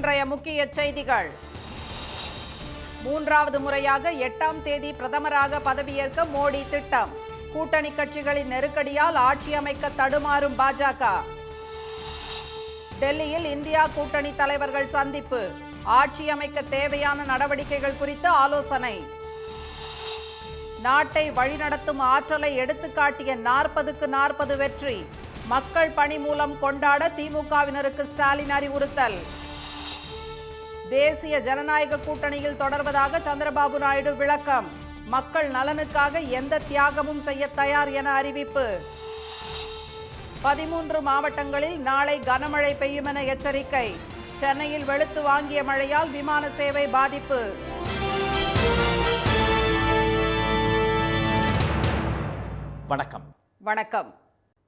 இன்றைய முக்கிய செய்திகள். மூன்றாவது முறையாக 8ஆம் தேதி பிரதமராக பதவியேற்க மோடி திட்டம். கூட்டணி கட்சிகளின் நெருக்கடியால் ஆட்சி அமைக்க தடுமாறும் பாஜக. டெல்லியில் இந்தியா கூட்டணி தலைவர்கள் சந்திப்பு. ஆட்சி அமைக்க தேவையான நடவடிக்கைகள் குறித்து ஆலோசனை. நாட்டை வழிநடத்தும் ஆற்றலை எடுத்துக்காட்டிய 40க்கு 40 வெற்றி. மக்கள் பணி மூலம் கொண்டாட திமுகவினருக்கு ஸ்டாலின் அறிவுறுத்தல். தேசிய ஜனநாயக கூட்டணியில் தொடர்வதாக சந்திரபாபு நாயுடு விளக்கம். மக்கள் நலனுக்காக எந்த தியாகமும் செய்ய தயார் என அறிவிப்பு. 13 மாவட்டங்களில் நாளை கனமழை பெய்யும் என எச்சரிக்கை. சென்னையில் வெளுத்து வாங்கிய மழையால் விமான சேவை பாதிப்பு. வணக்கம்.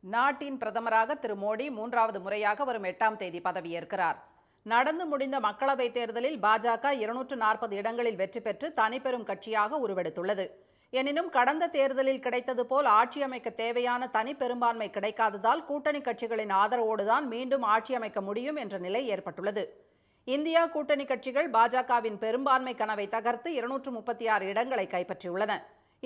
நாட்டின் பிரதமராக திரு மோடி மூன்றாவது முறையாக வரும் 8ஆம் தேதி பதவியேற்கிறார். நடந்து முடிந்த மக்களவைத் தேர்தலில் பாஜக 240 இடங்களில் வெற்றி பெற்று தனிப்பெரும் கட்சியாக உருவெடுத்துள்ளது. எனினும் கடந்த தேர்தலில் கிடைத்தது போல் ஆட்சி அமைக்க தேவையான தனி பெரும்பான்மை கிடைக்காததால் கூட்டணி கட்சிகளின் ஆதரவோடுதான் மீண்டும் ஆட்சி அமைக்க முடியும் என்ற நிலை ஏற்பட்டுள்ளது. இந்தியா கூட்டணி கட்சிகள் பாஜகவின் பெரும்பான்மை கனவை தகர்த்து 236 இடங்களை கைப்பற்றியுள்ளன.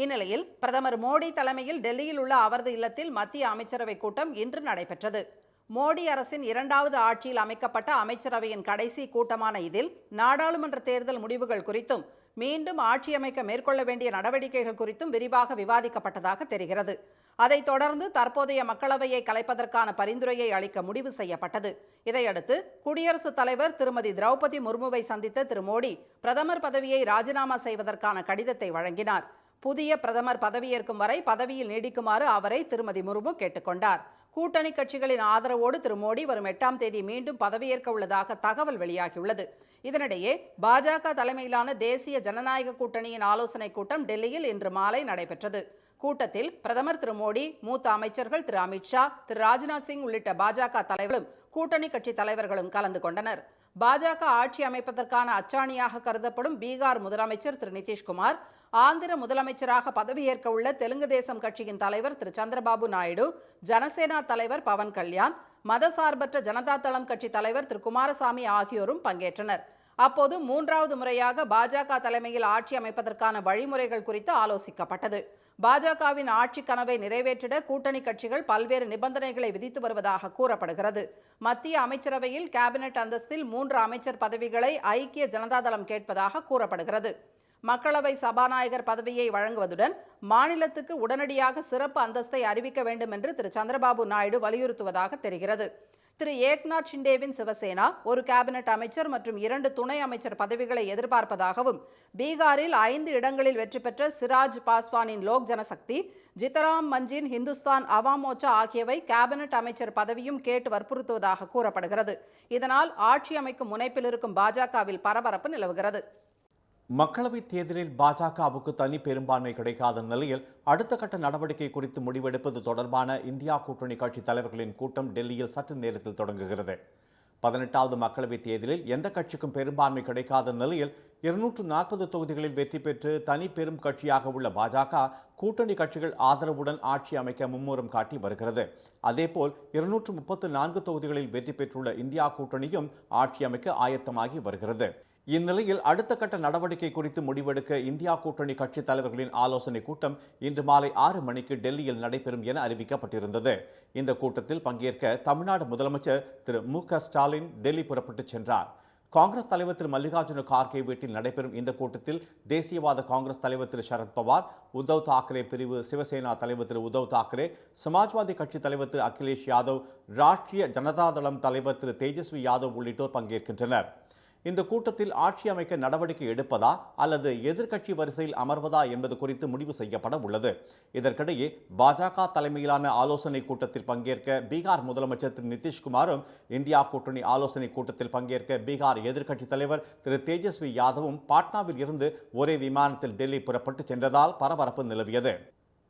இந்நிலையில் பிரதமர் மோடி தலைமையில் டெல்லியில் உள்ள அவரது இல்லத்தில் மத்திய அமைச்சரவை கூட்டம் இன்று நடைபெற்றது. மோடி அரசின் 2வது ஆட்சியில் அமைக்கப்பட்ட அமைச்சரவையின் கடைசி கூட்டமான இதில் நாடாளுமன்ற தேர்தல் முடிவுகள் குறித்தும் மீண்டும் ஆட்சி அமைக்க மேற்கொள்ள வேண்டிய நடவடிக்கைகள் குறித்தும் விரிவாக விவாதிக்கப்பட்டதாக தெரிகிறது. அதைத் தொடர்ந்து தற்போதைய மக்களவையை கலைப்பதற்கான பரிந்துரையை அளிக்க முடிவு செய்யப்பட்டது. இதையடுத்து குடியரசுத் தலைவர் திருமதி திரௌபதி முர்முவை சந்தித்த திரு மோடி பிரதமர் பதவியை ராஜினாமா செய்வதற்கான கடிதத்தை வழங்கினார். புதிய பிரதமர் பதவியேற்கும் வரை பதவியில் நீடிக்குமாறு அவரை திருமதி முர்மு கேட்டுக்கொண்டார். கூட்டணி கட்சிகளின் ஆதரவோடு திரு மோடி வரும் 8ஆம் தேதி மீண்டும் பதவியேற்க உள்ளதாக தகவல் வெளியாகியுள்ளது. இதனிடையே பாஜக தலைமையிலான தேசிய ஜனநாயக கூட்டணியின் ஆலோசனைக் கூட்டம் டெல்லியில் இன்று மாலை நடைபெற்றது. கூட்டத்தில் பிரதமர் திரு மோடி, மூத்த அமைச்சர்கள் திரு அமித்ஷா, திரு ராஜ்நாத் சிங் உள்ளிட்ட பாஜக தலைவர்களும் கூட்டணி கட்சி தலைவர்களும் கலந்து கொண்டனர். பாஜக ஆட்சி அமைப்பதற்கான அச்சாணியாக கருதப்படும் பீகார் முதலமைச்சர் திரு நிதிஷ்குமார், ஆந்திர முதலமைச்சராக பதவியேற்க உள்ள தெலுங்கு தேசம் கட்சியின் தலைவர் திரு சந்திரபாபு நாயுடு, ஜனசேனா தலைவர் பவன் கல்யாண், மதசார்பற்ற ஜனதா தளம் கட்சி தலைவர் திரு குமாரசாமி ஆகியோரும் பங்கேற்றனர். அப்போது 3வது முறையாக பாஜக தலைமையில் ஆட்சி அமைப்பதற்கான வழிமுறைகள் குறித்து ஆலோசிக்கப்பட்டது. பாஜகவின் ஆட்சி கனவை நிறைவேற்றிட கூட்டணி கட்சிகள் பல்வேறு நிபந்தனைகளை விதித்து வருவதாக கூறப்படுகிறது. மத்திய அமைச்சரவையில் கேபினெட் அந்தஸ்தில் 3 அமைச்சர் பதவிகளை ஐக்கிய ஜனதாதளம் கேட்பதாக கூறப்படுகிறது. மக்களவை சபாநாயகர் பதவியை வழங்குவதுடன் மாநிலத்துக்கு உடனடியாக சிறப்பு அந்தஸ்தை அறிவிக்க வேண்டும் என்று திரு சந்திரபாபு நாயுடு வலியுறுத்துவதாக தெரிகிறது. திரு ஏக்நாத் ஷிண்டேவின் சிவசேனா ஒரு கேபினெட் அமைச்சர் மற்றும் 2 துணை அமைச்சர் பதவிகளை எதிர்பார்ப்பதாகவும், பீகாரில் 5 இடங்களில் வெற்றி பெற்ற சிராஜ் பாஸ்வானின் லோக் ஜனசக்தி, ஜித்தராம் மஞ்சின் ஹிந்துஸ்தான் அவாம் மோர்ச்சா ஆகியவை கேபினெட் அமைச்சர் பதவியும் கேட்டு வற்புறுத்துவதாக கூறப்படுகிறது. இதனால் ஆட்சி அமைக்கும் முனைப்பில் இருக்கும் பாஜகவில் பரபரப்பு நிலவுகிறது. மக்களவைத் தேர்தலில் பாஜகவுக்கு தனி பெரும்பான்மை கிடைக்காத நிலையில் அடுத்த கட்ட நடவடிக்கை குறித்து முடிவெடுப்பது தொடர்பான இந்தியா கூட்டணி கட்சி தலைவர்களின் கூட்டம் டெல்லியில் சற்று நேரத்தில் தொடங்குகிறது. 18வது மக்களவைத் தேர்தலில் எந்த கட்சிக்கும் பெரும்பான்மை கிடைக்காத நிலையில் 240 தொகுதிகளில் வெற்றி பெற்று தனி பெரும் கட்சியாக உள்ள பாஜக கூட்டணி கட்சிகள் ஆதரவுடன் ஆட்சி அமைக்க மும்முரம் காட்டி வருகிறது. அதேபோல் 234 தொகுதிகளில் வெற்றி பெற்றுள்ள இந்தியா கூட்டணியும் ஆட்சி அமைக்க ஆயத்தமாகி வருகிறது. இந்நிலையில் அடுத்த கட்ட நடவடிக்கை குறித்து முடிவெடுக்க இந்தியா கூட்டணி கட்சி தலைவர்களின் ஆலோசனை கூட்டம் இன்று மாலை 6 மணிக்கு டெல்லியில் நடைபெறும் என அறிவிக்கப்பட்டிருந்தது. இந்த கூட்டத்தில் பங்கேற்க தமிழ்நாடு முதலமைச்சர் திரு மு.க. ஸ்டாலின் டெல்லி புறப்பட்டுச் சென்றார். காங்கிரஸ் தலைவர் திரு மல்லிகார்ஜுன கார்கே வீட்டில் நடைபெறும் இந்த கூட்டத்தில் தேசியவாத காங்கிரஸ் தலைவர் திரு சரத்பவார், உத்தவ் தாக்கரே பிரிவு சிவசேனா தலைவர் திரு உத்தவ் தாக்கரே, சமாஜ்வாதி கட்சி தலைவர் திரு அகிலேஷ் யாதவ், ராஷ்டிரிய ஜனதாதளம் தலைவர் திரு தேஜஸ்வி யாதவ் உள்ளிட்டோர் பங்கேற்கின்றனர். இந்த கூட்டத்தில் ஆட்சி அமைக்க நடவடிக்கை எடுப்பதா அல்லது எதிர்க்கட்சி வரிசையில் அமர்வதா என்பது குறித்து முடிவு செய்யப்பட உள்ளது. இதற்கிடையே பாஜக தலைமையிலான ஆலோசனை கூட்டத்தில் பங்கேற்க பீகார் முதலமைச்சர் திரு நிதிஷ்குமாரும், இந்தியா கூட்டணி ஆலோசனை கூட்டத்தில் பங்கேற்க பீகார் எதிர்க்கட்சி தலைவர் திரு தேஜஸ்வி யாதவும் பாட்னாவில் இருந்து ஒரே விமானத்தில் டெல்லி புறப்பட்டு சென்றதால் பரபரப்பு நிலவியது.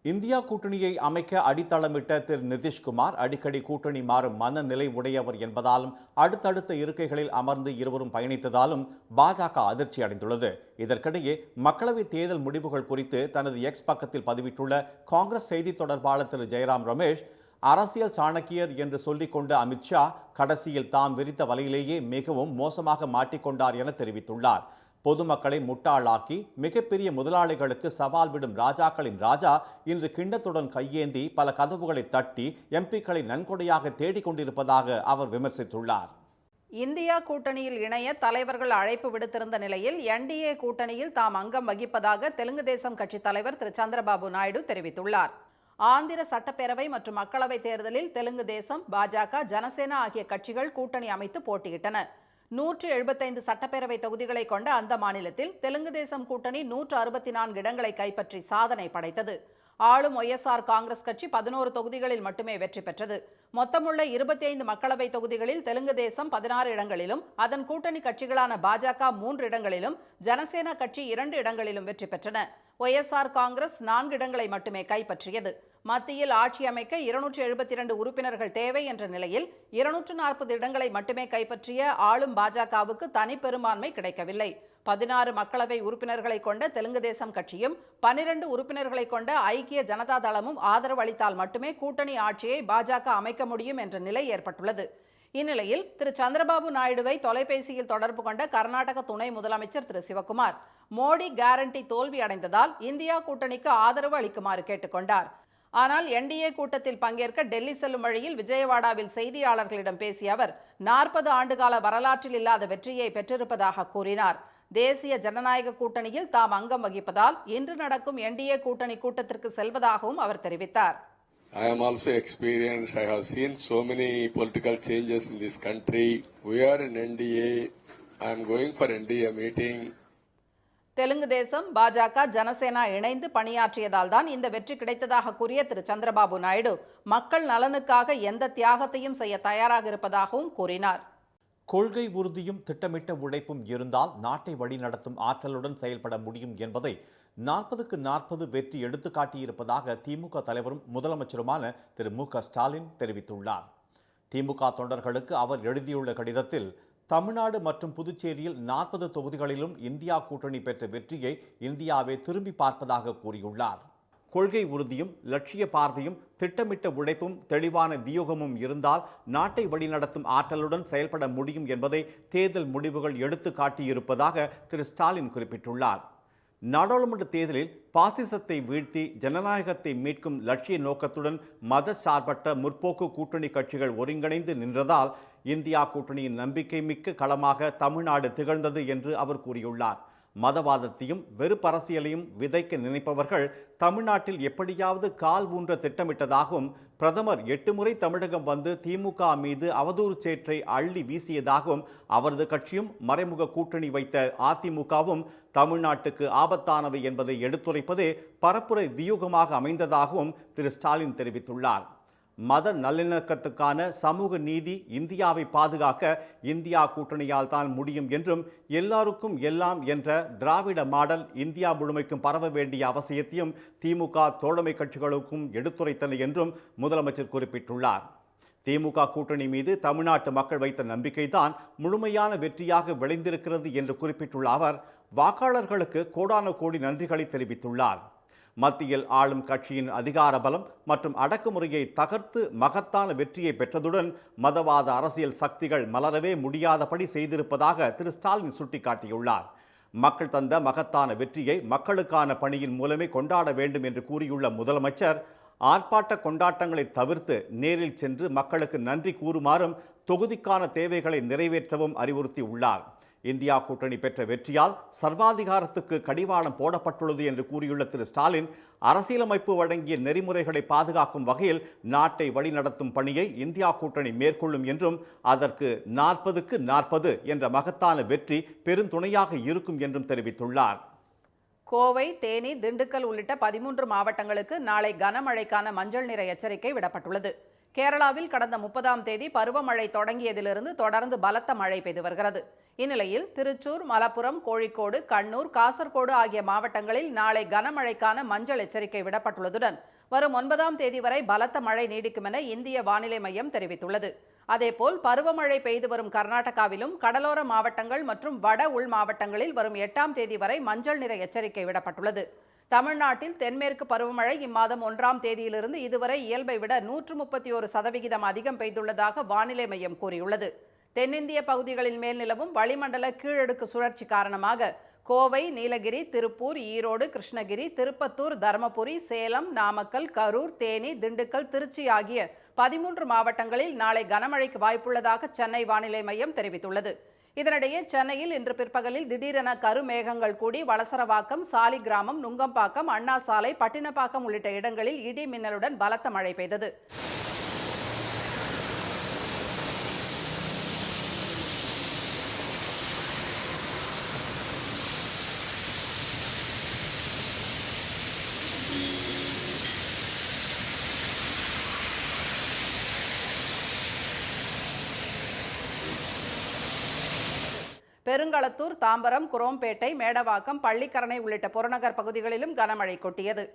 இந்தியா கூட்டணியை அமைக்க அடித்தளமிட்ட திரு நிதிஷ்குமார் அடிக்கடி கூட்டணி மாறும் மனநிலை உடையவர் என்பதாலும் அடுத்தடுத்த இருக்கைகளில் அமர்ந்து இருவரும் பயணித்ததாலும் பாஜக அதிர்ச்சி அடைந்துள்ளது. இதற்கிடையே மக்களவைத் தேர்தல் முடிவுகள் குறித்து தனது எக்ஸ் பக்கத்தில் பதிவிட்டுள்ள காங்கிரஸ் செய்தி தொடர்பாளர் திரு ஜெயராம் ரமேஷ், அரசியல் சாணக்கியர் என்று சொல்லிக்கொண்ட அமித்ஷா கடைசியில் தாம் விரித்த வலையிலேயே மிகவும் மோசமாக மாட்டிக்கொண்டார் என தெரிவித்துள்ளார். பொதுமக்களை முட்டாளாக்கி மிகப்பெரிய முதலாளிகளுக்கு சவால் விடும் ராஜாக்களின் ராஜா இன்று கிண்ணத்துடன் கையேந்தி பல கதவுகளை தட்டி எம்பிக்களை நன்கொடையாக தேடிக் கொண்டிருப்பதாக அவர் விமர்சித்துள்ளார். இந்தியா கூட்டணியில் இணைய தலைவர்கள் அழைப்பு விடுத்திருந்த நிலையில் என்டிஏ கூட்டணியில் தாம் அங்கம் வகிப்பதாக தெலுங்கு தேசம் கட்சி தலைவர் திரு சந்திரபாபு நாயுடு தெரிவித்துள்ளார். ஆந்திர சட்டப்பேரவை மற்றும் மக்களவைத் தேர்தலில் தெலுங்கு தேசம், பாஜக, ஜனசேனா ஆகிய கட்சிகள் கூட்டணி அமைத்து போட்டியிட்டன. 175 சட்டப்பேரவை தொகுதிகளை கொண்ட அந்த மாநிலத்தில் தெலுங்கு தேசம் கூட்டணி 164 இடங்களை கைப்பற்றி சாதனை படைத்தது. ஆளும் ஒய்எஸ்ஆர் காங்கிரஸ் கட்சி 11 தொகுதிகளில் மட்டுமே வெற்றி பெற்றது. மொத்தமுள்ள 25 மக்களவை தொகுதிகளில் தெலுங்கு தேசம் 16 இடங்களிலும், அதன் கூட்டணி கட்சிகளான பாஜக 3 இடங்களிலும், ஜனசேனா கட்சி 2 இடங்களிலும் வெற்றி பெற்றன. ஒய்எஸ்ஆர் காங்கிரஸ் 4 இடங்களை மட்டுமே கைப்பற்றியது. மத்தியில் ஆட்சி அமைக்க 272 உறுப்பினர்கள் தேவை என்ற நிலையில் 240 இடங்களை மட்டுமே கைப்பற்றிய ஆளும் பாஜகவுக்கு தனி பெரும்பான்மை கிடைக்கவில்லை. 16 மக்களவை உறுப்பினர்களை கொண்ட தெலுங்கு தேசம் கட்சியும் 12 உறுப்பினர்களை கொண்ட ஐக்கிய ஜனதா தளமும் ஆதரவு அளித்தால் மட்டுமே கூட்டணி ஆட்சியை பாஜக அமைக்க முடியும் என்ற நிலை ஏற்பட்டுள்ளது. இந்நிலையில் திரு சந்திரபாபு நாயுடுவை தொலைபேசியில் தொடர்பு கொண்ட கர்நாடக துணை முதலமைச்சர் திரு சிவகுமார் மோடி கேரண்டி தோல்வி அடைந்ததால் இந்தியா கூட்டணிக்கு ஆதரவு அளிக்குமாறு கேட்டுக்கொண்டார். ஆனால் என்டிஏ கூட்டத்தில் பங்கேற்க டெல்லி செல்லும் வழியில் விஜயவாடாவில் செய்தியாளர்களிடம் பேசிய அவர் 40 ஆண்டுகால வரலாற்றில் இல்லாத வெற்றியை பெற்றிருப்பதாக கூறினார். தேசிய ஜனநாயக கூட்டணியில் தாம் அங்கம் வகிப்பதால் இன்று நடக்கும் என்டிஏ கூட்டணி கூட்டத்திற்கு செல்வதாகவும் அவர் தெரிவித்தார். I am also experienced. I have seen so many political changes in this country. We are in NDA. I am going for NDA meeting. Telugu Desam, பாஜக, ஜனசேனா இணைந்து பணியாற்றியதால் தான் இந்த வெற்றி கிடைத்ததாக கூறிய திரு சந்திரபாபு நாயுடு மக்கள் நலனுக்காக எந்த தியாகத்தையும் செய்ய தயாராக இருப்பதாகவும் கூறினார். கொள்கை உறுதியும் திட்டமிட்ட உழைப்பும் இருந்தால் நாட்டை வழிநடத்தும் ஆற்றலுடன் செயல்பட முடியும் என்பதை 40க்கு 40 வெற்றி எடுத்துக்காட்டியிருப்பதாக திமுக தலைவரும் முதலமைச்சருமான திரு மு.க. ஸ்டாலின் தெரிவித்துள்ளார். திமுக தொண்டர்களுக்கு அவர் எழுதியுள்ள கடிதத்தில் தமிழ்நாடு மற்றும் புதுச்சேரியில் 40 தொகுதிகளிலும் இந்தியா கூட்டணி பெற்ற வெற்றியை இந்தியாவே திரும்பி பார்ப்பதாக கூறியுள்ளார். கொள்கை உறுதியும் லட்சிய பார்வையும் திட்டமிட்ட உழைப்பும் தெளிவான வியூகமும் இருந்தால் நாட்டை வழிநடத்தும் ஆற்றலுடன் செயல்பட முடியும் என்பதை தேர்தல் முடிவுகள் எடுத்து காட்டியிருப்பதாக திரு ஸ்டாலின் குறிப்பிட்டுள்ளார். நாடாளுமன்ற தேர்தலில் பாசிசத்தை வீழ்த்தி ஜனநாயகத்தை மீட்கும் லட்சிய நோக்கத்துடன் மத சார்பற்ற முற்போக்கு கூட்டணி கட்சிகள் ஒருங்கிணைந்து நின்றதால் இந்தியா கூட்டணியின் நம்பிக்கை மிக்க களமாக தமிழ்நாடு திகழ்ந்தது என்று அவர் கூறியுள்ளார். மதவாதத்தையும் வெறுப்பரசியலையும் விதைக்க நினைப்பவர்கள் தமிழ்நாட்டில் எப்படியாவது கால் ஊன்ற திட்டமிட்டதாகவும் பிரதமர் 8 முறை தமிழகம் வந்து திமுக மீது அவதூறு சேற்றை அள்ளி வீசியதாகவும் அவரது கட்சியும் மறைமுக கூட்டணி வைத்த அதிமுகவும் தமிழ்நாட்டுக்கு ஆபத்தானவை என்பதை எடுத்துரைப்பதே பரப்புரை வியூகமாக அமைந்ததாகவும் திரு ஸ்டாலின் தெரிவித்துள்ளார். மத நல்லிணக்கத்துக்கான சமூக நீதி இந்தியாவை பாதுகாக்க இந்தியா கூட்டணியால் தான் முடியும் என்றும் எல்லாருக்கும் எல்லாம் என்ற திராவிட மாடல் இந்தியா முழுமைக்கும் பரவ வேண்டிய அவசியத்தையும் திமுக தோழமை கட்சிகளுக்கும் எடுத்துரைத்தன என்றும் முதலமைச்சர் குறிப்பிட்டுள்ளார். திமுக கூட்டணி மீது தமிழ்நாட்டு மக்கள் வைத்த நம்பிக்கைதான் முழுமையான வெற்றியாக விளைந்திருக்கிறது என்று குறிப்பிட்டுள்ள அவர் வாக்காளர்களுக்கு கோடான கோடி நன்றிகளை தெரிவித்துள்ளார். மத்தியில் ஆளும் கட்சியின் அதிகார பலம் மற்றும் அடக்குமுறையை தகர்த்து மகத்தான வெற்றியை பெற்றதுடன் மதவாத அரசியல் சக்திகள் மலரவே முடியாதபடி செய்திருப்பதாக திரு ஸ்டாலின் சுட்டிக்காட்டியுள்ளார். மக்கள் தந்த மகத்தான வெற்றியை மக்களுக்கான பணியின் மூலமே கொண்டாட வேண்டும் என்று கூறியுள்ள முதலமைச்சர் ஆர்ப்பாட்ட கொண்டாட்டங்களை தவிர்த்து நேரில் சென்று மக்களுக்கு நன்றி கூறுமாறும் தொகுதிக்கான தேவைகளை நிறைவேற்றவும் அறிவுறுத்தியுள்ளார். இந்தியா கூட்டணி பெற்ற வெற்றியால் சர்வாதிகாரத்துக்கு கடிவாளம் போடப்பட்டுள்ளது என்று கூறியுள்ள திரு ஸ்டாலின் அரசியலமைப்பு வழங்கிய நெறிமுறைகளை பாதுகாக்கும் வகையில் நாட்டை வழிநடத்தும் பணியை இந்தியா கூட்டணி மேற்கொள்ளும் என்றும் அதற்கு 40க்கு 40 என்ற மகத்தான வெற்றி பெருந்துணையாக இருக்கும் என்றும் தெரிவித்துள்ளார். கோவை, தேனி, திண்டுக்கல் உள்ளிட்ட 13 மாவட்டங்களுக்கு நாளை கனமழைக்கான மஞ்சள் நிற எச்சரிக்கை விடப்பட்டுள்ளது. கேரளாவில் கடந்த 30ஆம் தேதி பருவமழை தொடங்கியதிலிருந்து தொடர்ந்து பலத்த மழை பெய்து வருகிறது. இந்நிலையில் திருச்சூர், மலப்புரம், கோழிக்கோடு, கண்ணூர், காசர்கோடு ஆகிய மாவட்டங்களில் நாளை கனமழைக்கான மஞ்சள் எச்சரிக்கை விடப்பட்டுள்ளதுடன் வரும் 9ஆம் தேதி வரை பலத்த மழை நீடிக்கும் என இந்திய வானிலை மையம் தெரிவித்துள்ளது. அதேபோல் பருவமழை பெய்து வரும் கர்நாடகாவிலும் கடலோர மாவட்டங்கள் மற்றும் வட உள் மாவட்டங்களில் வரும் 8ஆம் தேதி வரை மஞ்சள் நிற எச்சரிக்கை விடப்பட்டுள்ளது. தமிழ்நாட்டில் தென்மேற்கு பருவமழை இம்மாதம் 1ஆம் தேதியிலிருந்து இதுவரை இயல்பை விட 131% அதிகம் பெய்துள்ளதாக வானிலை மையம் கூறியுள்ளது. தென்னிந்திய பகுதிகளின் மேல் நிலவும் வளிமண்டல கீழடுக்கு சுழற்சி காரணமாக கோவை, நீலகிரி, திருப்பூர், ஈரோடு, கிருஷ்ணகிரி, திருப்பத்தூர், தருமபுரி, சேலம், நாமக்கல், கரூர், தேனி, திண்டுக்கல், திருச்சி ஆகிய 13 மாவட்டங்களில் நாளை கனமழைக்கு வாய்ப்புள்ளதாக சென்னை வானிலை மையம் தெரிவித்துள்ளது. இதனிடையே சென்னையில் இன்று பிற்பகலில் திடீரென கருமேகங்கள் கூடி வளசரவாக்கம், சாலிகிராமம், நுங்கம்பாக்கம், அண்ணா சாலை, பட்டினப்பாக்கம் உள்ளிட்ட இடங்களில் இடி மின்னலுடன் பலத்த மழை பெய்தது. பெருங்களத்தூர், தாம்பரம், குரோம்பேட்டை, மேடவாக்கம், பள்ளிக்கரணை உள்ளிட்ட புறநகர் பகுதிகளிலும் கனமழை கொட்டியது.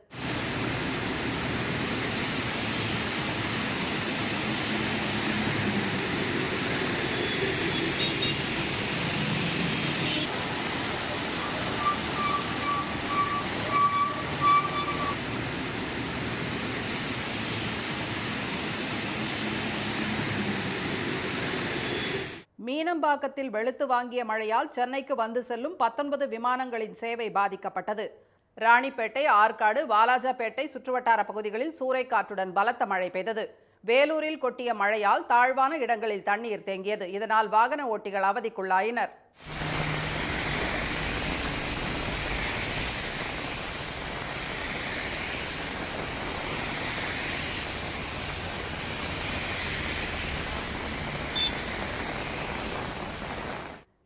மீனம்பாக்கத்தில் வெளுத்து வாங்கிய மழையால் சென்னைக்கு வந்து செல்லும் 19 விமானங்களின் சேவை பாதிக்கப்பட்டது. ராணிப்பேட்டை, ஆற்காடு, வாலாஜாபேட்டை சுற்றுவட்டார பகுதிகளில் சூறைக்காற்றுடன் பலத்த மழை பெய்தது. வேலூரில் கொட்டிய மழையால் தாழ்வான இடங்களில் தண்ணீர் தேங்கியது. இதனால் வாகன ஓட்டிகள் அவதிக்குள்ளாயினர்.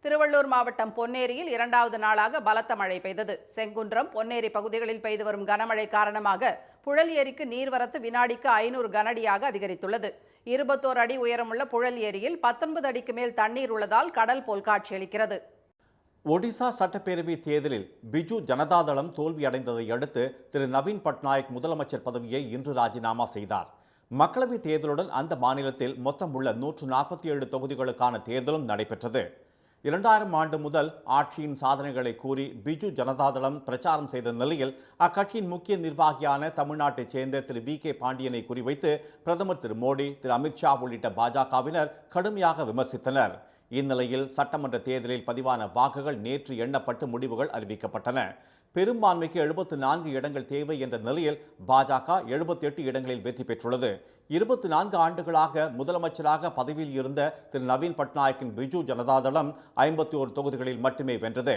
திருவள்ளூர் மாவட்டம் பொன்னேரியில் 2வது நாளாக பலத்த மழை பெய்தது. செங்குன்றம், பொன்னேரி பகுதிகளில் பெய்து வரும் கனமழை காரணமாக புழல் ஏரிக்கு நீர்வரத்து வினாடிக்கு 500 கனஅடியாக அதிகரித்துள்ளது. 21 அடி உயரமுள்ள புழல் ஏரியில் 19 அடிக்கு மேல் தண்ணீர் உள்ளதால் கடல் போல் காட்சியளிக்கிறது. ஒடிசா சட்டப்பேரவை தேர்தலில் பிஜு ஜனதாதளம் தோல்வியடைந்ததை அடுத்து திரு நவீன் பட்நாயக் முதலமைச்சர் பதவியை இன்று ராஜினாமா செய்தார். மக்களவைத் தேர்தலுடன் அந்த மாநிலத்தில் மொத்தம் உள்ள 147 தொகுதிகளுக்கான தேர்தலும் நடைபெற்றது. 2000 ஆண்டு முதல் ஆட்சியின் சாதனைகளை கூறி பிஜு ஜனதாதளம் பிரச்சாரம் செய்த நிலையில் அக்கட்சியின் முக்கிய நிர்வாகியான தமிழ்நாட்டைச் சேர்ந்த திரு வி.கே. பாண்டியனை குறிவைத்து பிரதமர் திரு மோடி, திரு அமித்ஷா உள்ளிட்ட பாஜகவினர் கடுமையாக விமர்சித்தனர். இந்நிலையில் சட்டமன்ற தேர்தலில் பதிவான வாக்குகள் நேற்று எண்ணப்பட்டு முடிவுகள் அறிவிக்கப்பட்டன. பெரும்பான்மைக்கு 74 இடங்கள் தேவை என்ற நிலையில் பாஜக 78 இடங்களில் வெற்றி பெற்றுள்ளது. 24 ஆண்டுகளாக முதலமைச்சராக பதவியில் இருந்த திரு நவீன் பட்நாயக்கின் பிஜு ஜனதாதளம் 51 தொகுதிகளில் மட்டுமே வென்றது.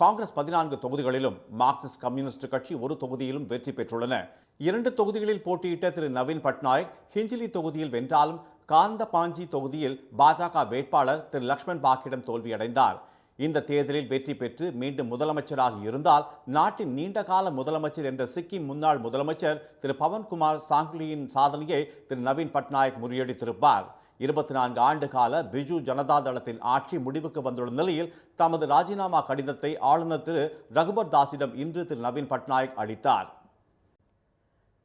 காங்கிரஸ் 14 தொகுதிகளிலும், மார்க்சிஸ்ட் கம்யூனிஸ்ட் கட்சி 1 தொகுதியிலும் வெற்றி பெற்றுள்ளன. 2 தொகுதிகளில் போட்டியிட்ட திரு நவீன் பட்நாயக் ஹிஞ்சிலி தொகுதியில் வென்றாலும் காந்தபாஞ்சி தொகுதியில் பாஜக வேட்பாளர் திரு லக்ஷ்மண் பாக்கிடம் தோல்வியடைந்தார். இந்த தேர்தலில் வெற்றி பெற்று மீண்டும் முதலமைச்சராக இருந்தால் நாட்டின் நீண்டகால முதலமைச்சர் என்ற சிக்கிம் முன்னாள் முதலமைச்சர் திரு பவன்குமார் சாங்லியின் சாதனையை திரு நவீன் பட்நாயக் முறியடித்திருப்பார். 24 ஆண்டு கால பிஜு ஜனதாதளத்தின் ஆட்சி முடிவுக்கு வந்துள்ள நிலையில் தமது ராஜினாமா கடிதத்தை ஆளுநர் திரு ரகுபர் தாஸிடம் இன்று திரு நவீன் பட்நாயக் அளித்தார்.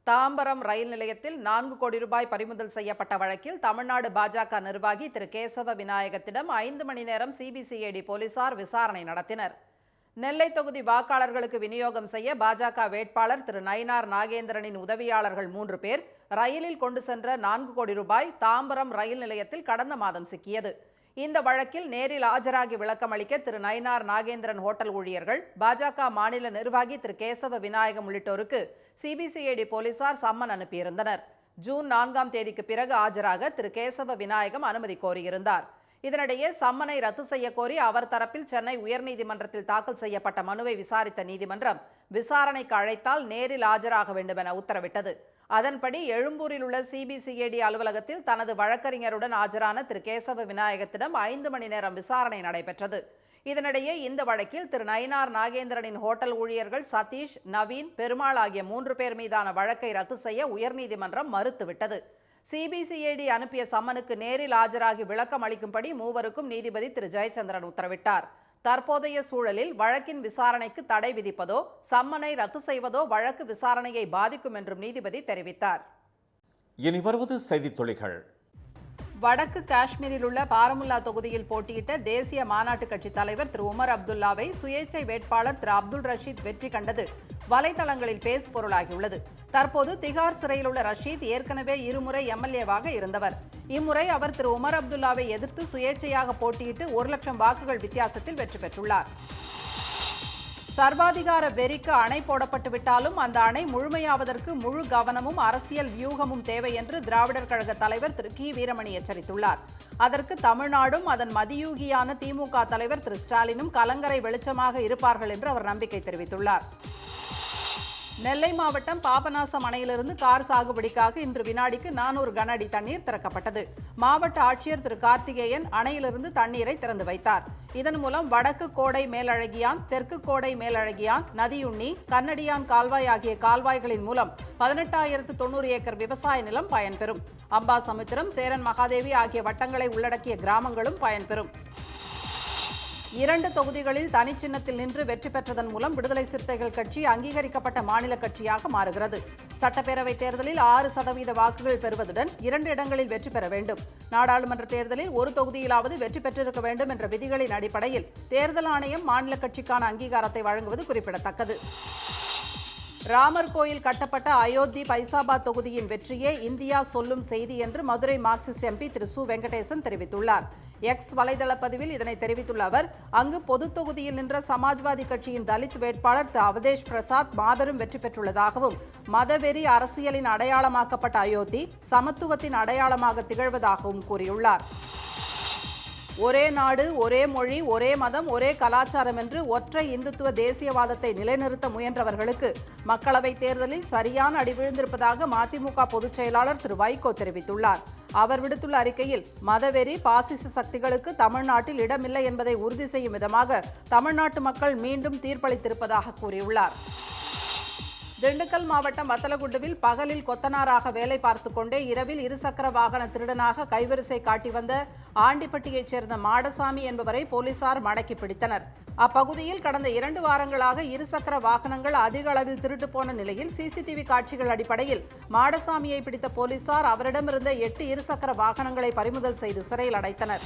தாம்பரம் ரயில் நிலையத்தில் 4 கோடி ரூபாய் பறிமுதல் செய்யப்பட்ட வழக்கில் தமிழ்நாடு பாஜக நிர்வாகி திரு கேசவ விநாயகத்திடம் 5 மணி நேரம் சிபிசிஐடி போலீசார் விசாரணை நடத்தினர். நெல்லை தொகுதி வாக்காளர்களுக்கு விநியோகம் செய்ய பாஜக வேட்பாளர் திரு நயினார் நாகேந்திரனின் உதவியாளர்கள் 3 பேர் ரயிலில் கொண்டு சென்ற 4 கோடி ரூபாய் தாம்பரம் ரயில் நிலையத்தில் கடந்த மாதம் சிக்கியது. இந்த வழக்கில் நேரில் ஆஜராகி விளக்கம் அளிக்க திரு நயினார் நாகேந்திரன் ஹோட்டல் ஊழியர்கள், பாஜக மாநில நிர்வாகி திரு கேசவ விநாயகம் உள்ளிட்டோருக்கு சிபிசிஐடி போலீசார் சம்மன் அனுப்பியிருந்தனர். ஜூன் 4ஆம் தேதிக்கு பிறகு ஆஜராக திரு கேசவ விநாயகம் அனுமதி கோரியிருந்தார். இதனிடையே சம்மனை ரத்து செய்ய கோரி அவர் தரப்பில் சென்னை உயர்நீதிமன்றத்தில் தாக்கல் செய்யப்பட்ட மனுவை விசாரித்த நீதிமன்றம் விசாரணைக்கு அழைத்தால் நேரில் ஆஜராக வேண்டும் என உத்தரவிட்டது. அதன்படி எழும்பூரில் உள்ள சிபிசிஐடி அலுவலகத்தில் தனது வழக்கறிஞருடன் ஆஜரான திரு கேசவ விநாயகத்திடம் 5 மணி நேரம் விசாரணை நடைபெற்றது. இதனிடையே இந்த வழக்கில் திரு நயினார் நாகேந்திரனின் ஹோட்டல் ஊழியர்கள் சதீஷ், நவீன், பெருமாள் ஆகிய 3 பேர் மீதான வழக்கை ரத்து செய்ய உயர்நீதிமன்றம் மறுத்துவிட்டது. சிபிசிஐடி அனுப்பிய சம்மனுக்கு நேரில் ஆஜராகி விளக்கம் அளிக்கும்படி மூவருக்கும் நீதிபதி திரு ஜெயச்சந்திரன் உத்தரவிட்டார். தற்போதைய சூழலில் வழக்கின் விசாரணைக்கு தடை விதிப்பதோ சம்மனை ரத்து செய்வதோ வழக்கு விசாரணையை பாதிக்கும் என்றும் நீதிபதி தெரிவித்தார். இனி வருவது செய்தித் துளிகள். வடக்கு காஷ்மீரில் உள்ள பாரமுல்லா தொகுதியில் போட்டியிட்ட தேசிய மாநாட்டு கட்சி தலைவர் திரு உமர் அப்துல்லாவை சுயேச்சை வேட்பாளர் திரு அப்துல் ரஷீத் வெற்றி கண்டது வலைதளங்களில் பேசுபொருளாகியுள்ளது. தற்போது திகார் சிறையில் உள்ள ரஷீத் ஏற்கனவே இருமுறை எம்எல்ஏவாக இருந்தவர். இம்முறை அவர் திரு உமர் அப்துல்லாவை எதிர்த்து சுயேட்சையாக போட்டியிட்டு 1 லட்சம் வாக்குகள் வித்தியாசத்தில் வெற்றி பெற்றுள்ளார். சர்வாதிகார வெறிக்கு அணை போடப்பட்டு விட்டாலும் அந்த அணை முழுமையாவதற்கு முழு கவனமும் அரசியல் வியூகமும் தேவை என்று திராவிடர் கழக தலைவர் திரு கி வீரமணி எச்சரித்துள்ளார். அதற்கு தமிழ்நாடும் அதன் மதியூகியான திமுக தலைவர் திரு ஸ்டாலினும் கலங்கரை வெளிச்சமாக இருப்பார்கள் என்று அவர் நம்பிக்கை தெரிவித்துள்ளார். நெல்லை மாவட்டம் பாபநாசம் அணையிலிருந்து கார் சாகுபடிக்காக இன்று வினாடிக்கு 400 கன அடி தண்ணீர் திறக்கப்பட்டது. மாவட்ட ஆட்சியர் திரு கார்த்திகேயன் அணையிலிருந்து தண்ணீரை திறந்து வைத்தார். இதன் மூலம் வடக்கு கோடை மேலழகியான், தெற்கு கோடை மேலழகியான், நதியுண்ணி, கண்ணடியான் கால்வாய் ஆகிய கால்வாய்களின் மூலம் 18,090 ஏக்கர் விவசாய நிலம் பயன்பெறும். அம்பாசமுத்திரம், சேரன் மகாதேவி ஆகிய வட்டங்களை உள்ளடக்கிய கிராமங்களும் பயன்பெறும். 2 தொகுதிகளில் தனிச்சின்னத்தில் நின்று வெற்றி பெற்றதன் மூலம் விடுதலை சிறுத்தைகள் கட்சி அங்கீகரிக்கப்பட்ட மாநில கட்சியாக மாறுகிறது. சட்டப்பேரவைத் தேர்தலில் 6% வாக்குகள் பெறுவதுடன் 2 இடங்களில் வெற்றி பெற வேண்டும். நாடாளுமன்ற தேர்தலில் 1 தொகுதியிலாவது வெற்றி பெற்றிருக்க வேண்டும் என்ற விதிகளின் அடிப்படையில் தேர்தல் ஆணையம் மாநில கட்சிக்கான அங்கீகாரத்தை வழங்குவது குறிப்பிடத்தக்கது. ராமர் கோயில் கட்டப்பட்ட அயோத்தி பைசாபாத் தொகுதியின் வெற்றியே இந்தியா சொல்லும் செய்தி என்று மதுரை மார்க்சிஸ்ட் எம்பி திரு சு வெங்கடேசன் தெரிவித்துள்ளார். எக்ஸ் வலைதள பதிவில் இதனை தெரிவித்துள்ள அவர், அங்கு பொது தொகுதியில் நின்ற சமாஜ்வாதி கட்சியின் தலித் வேட்பாளர் திரு அவதேஷ் பிரசாத் மாபெரும் வெற்றி பெற்றுள்ளதாகவும், மதவெறி அரசியலின் அடையாளமாக்கப்பட்ட அயோத்தி சமத்துவத்தின் அடையாளமாக திகழ்வதாகவும் கூறியுள்ளார். ஒரே நாடு, ஒரே மொழி, ஒரே மதம், ஒரே கலாச்சாரம் என்று ஒற்றை இந்துத்துவ தேசியவாதத்தை நிலைநிறுத்த முயன்றவர்களுக்கு மக்களவைத் தேர்தலில் சரியான அடி விழுந்திருப்பதாக மதிமுக பொதுச் செயலாளர் திரு வைகோ தெரிவித்துள்ளார். அவர் விடுத்துள்ள அறிக்கையில், மதவெறி பாசிச சக்திகளுக்கு தமிழ்நாட்டில் இடமில்லை என்பதை உறுதி செய்யும் விதமாக தமிழ்நாட்டு மக்கள் மீண்டும் தீர்ப்பளித்திருப்பதாக கூறியுள்ளார். திண்டுக்கல் மாவட்டம் வத்தலகுண்டுவில் பகலில் கொத்தனாராக வேலை பார்த்துக் கொண்டே இரவில் இருசக்கர வாகன திருடனாக கைவரிசை காட்டி வந்த ஆண்டிப்பட்டியைச் சேர்ந்த மாடசாமி என்பவரை போலீசார் மடக்கி பிடித்தனர். அப்பகுதியில் கடந்த 2 வாரங்களாக இருசக்கர வாகனங்கள் அதிக அளவில் திருட்டு போன நிலையில் சிசிடிவி காட்சிகள் அடிப்படையில் மாடசாமியை பிடித்த போலீசார் அவரிடமிருந்த 8 இருசக்கர வாகனங்களை பறிமுதல் செய்து சிறையில் அடைத்தனர்.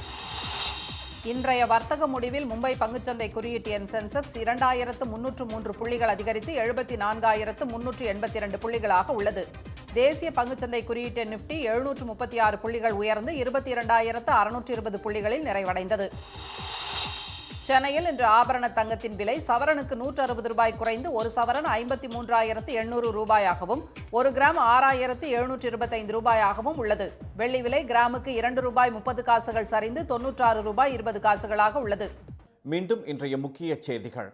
இன்றைய வர்த்தக முடிவில் மும்பை பங்குச்சந்தை குறியீட்டு எண் சென்செக்ஸ் 2,303 புள்ளிகள் அதிகரித்து 74,382 புள்ளிகளாக உள்ளது. தேசிய பங்குச்சந்தை குறியீட்டு நிப்டி 736 புள்ளிகள் உயர்ந்து 22,620 புள்ளிகளில் நிறைவடைந்தது. சென்னையில் இன்று ஆபரண தங்கத்தின் விலை சவரனுக்கு 160 ரூபாய் குறைந்து ஒரு சவரன் 53,800 ரூபாயாகவும், 1 கிராம் 6,725 ரூபாயாகவும் உள்ளது. வெள்ளி விலை கிராமுக்கு 2 ரூபாய் 30 காசுகள் சரிந்து 96 ரூபாய் 20 காசுகளாக உள்ளது. மீண்டும் இன்றைய முக்கிய செய்திகள்.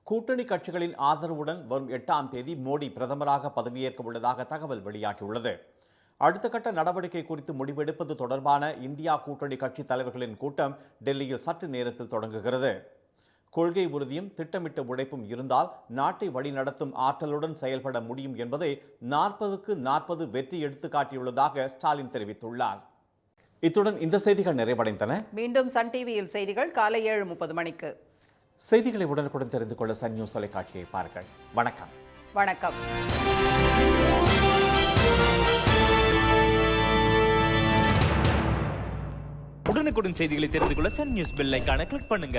கூட்டணி கட்சிகளின் ஆதரவுடன் வரும் 8ஆம் தேதி மோடி பிரதமராக பதவியேற்க உள்ளதாக தகவல் வெளியாகியுள்ளது. அடுத்த கட்ட நடவடிக்கை குறித்து முடிவெடுப்பது தொடர்பான இந்தியா கூட்டணி கட்சி தலைவர்களின் கூட்டம் டெல்லியில் சற்று நேரத்தில் தொடங்குகிறது. கொள்கை உறுதியும் திட்டமிட்ட உழைப்பும் இருந்தால் நாட்டை வழிநடத்தும் ஆற்றலுடன் செயல்பட முடியும் என்பதை 40க்கு 40 வெற்றி எடுத்து காட்டியுள்ளதாக ஸ்டாலின் தெரிவித்துள்ளார். இத்துடன் இந்த செய்திகள் நிறைவடைந்தன. மீண்டும் சன் டிவியில் செய்திகள் காலை 7:30 மணிக்கு. செய்திகளை உடனுக்குடன் தெரிந்து கொள்ள சன் நியூஸ் தொலைக்காட்சியை பாருங்கள். வணக்கம். வணக்கம். உடனுக்குடன் செய்திகளை தெரிந்து கொள்ள சன் நியூஸ் பெல் ஐகானை கிளிக் பண்ணுங்க.